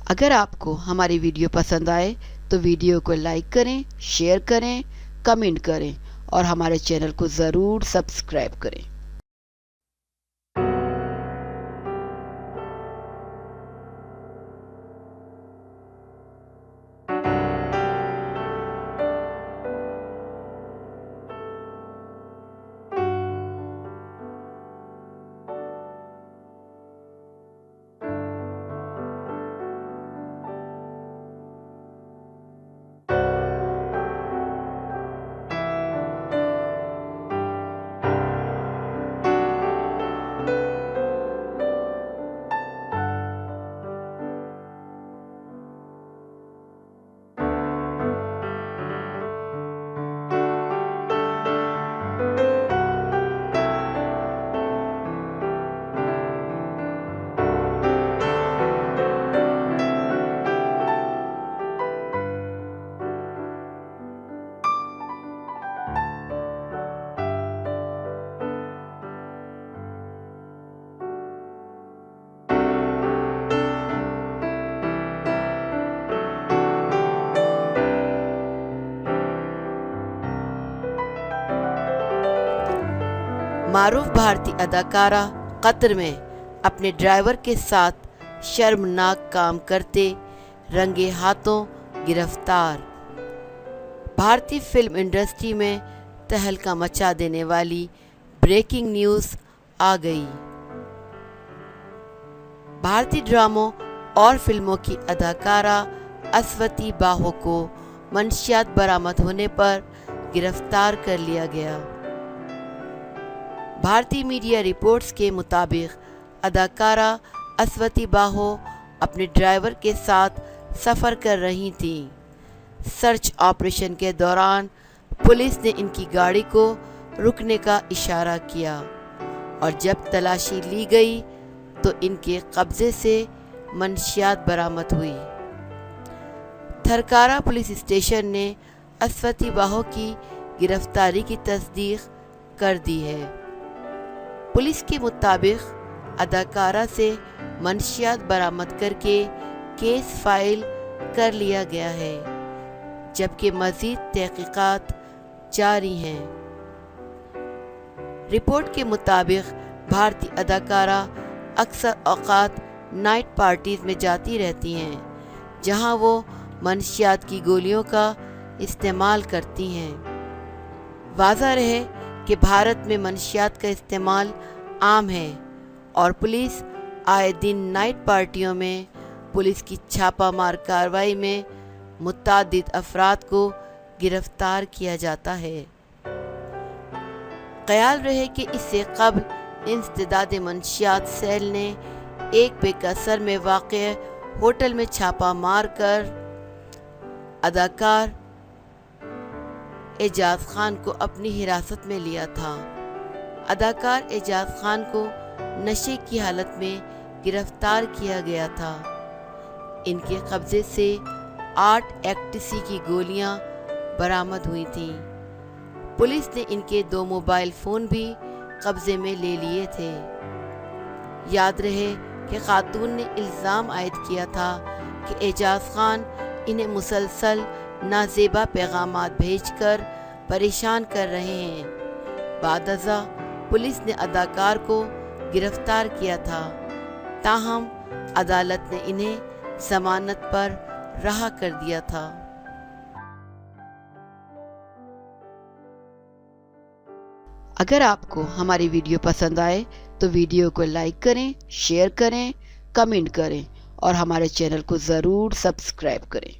اگر آپ کو ہماری ویڈیو پسند آئے تو ویڈیو کو لائک کریں، شیئر کریں، کمنٹ کریں اور ہمارے چینل کو ضرور سبسکرائب کریں۔ معروف بھارتی اداکارہ قطر میں اپنے ڈرائیور کے ساتھ شرمناک کام کرتے رنگے ہاتھوں گرفتار۔ بھارتی فلم انڈسٹری میں تہلکہ مچا دینے والی بریکنگ نیوز آ گئی۔ بھارتی ڈراموں اور فلموں کی اداکارہ اسوتی باہو کو منشیات برآمد ہونے پر گرفتار کر لیا گیا۔ بھارتی میڈیا رپورٹس کے مطابق اداکارہ اسوتی باہو اپنے ڈرائیور کے ساتھ سفر کر رہی تھیں۔ سرچ آپریشن کے دوران پولیس نے ان کی گاڑی کو رکنے کا اشارہ کیا اور جب تلاشی لی گئی تو ان کے قبضے سے منشیات برآمد ہوئی۔ تھرکارا پولیس اسٹیشن نے اسوتی باہو کی گرفتاری کی تصدیق کر دی ہے۔ پولیس کے مطابق اداکارہ سے منشیات برآمد کر کے کیس فائل کر لیا گیا ہے، جبکہ مزید تحقیقات جاری ہیں۔ رپورٹ کے مطابق بھارتی اداکارہ اکثر اوقات نائٹ پارٹیز میں جاتی رہتی ہیں، جہاں وہ منشیات کی گولیوں کا استعمال کرتی ہیں۔ واضح رہے کہ بھارت میں منشیات کا استعمال عام ہے اور پولیس آئے دن نائٹ پارٹیوں میں پولیس کی چھاپہ مار کارروائی میں متعدد افراد کو گرفتار کیا جاتا ہے۔ خیال رہے کہ اس سے قبل انسداد منشیات سیل نے ایک بیکسر میں واقع ہوٹل میں چھاپہ مار کر اداکار اعجاز خان کو اپنی حراست میں لیا تھا۔ اداکار اعجاز خان کو نشے کی حالت میں گرفتار کیا گیا تھا۔ ان کے قبضے سے 8 ایکٹیسی کی گولیاں برآمد ہوئی تھیں۔ پولیس نے ان کے 2 موبائل فون بھی قبضے میں لے لیے تھے۔ یاد رہے کہ خاتون نے الزام عائد کیا تھا کہ اعجاز خان انہیں مسلسل نازیبا پیغامات بھیج کر پریشان کر رہے ہیں۔ بعد ازاں پولیس نے اداکار کو گرفتار کیا تھا، تاہم عدالت نے انہیں ضمانت پر رہا کر دیا تھا۔ اگر آپ کو ہماری ویڈیو پسند آئے تو ویڈیو کو لائک کریں، شیئر کریں، کمنٹ کریں اور ہمارے چینل کو ضرور سبسکرائب کریں۔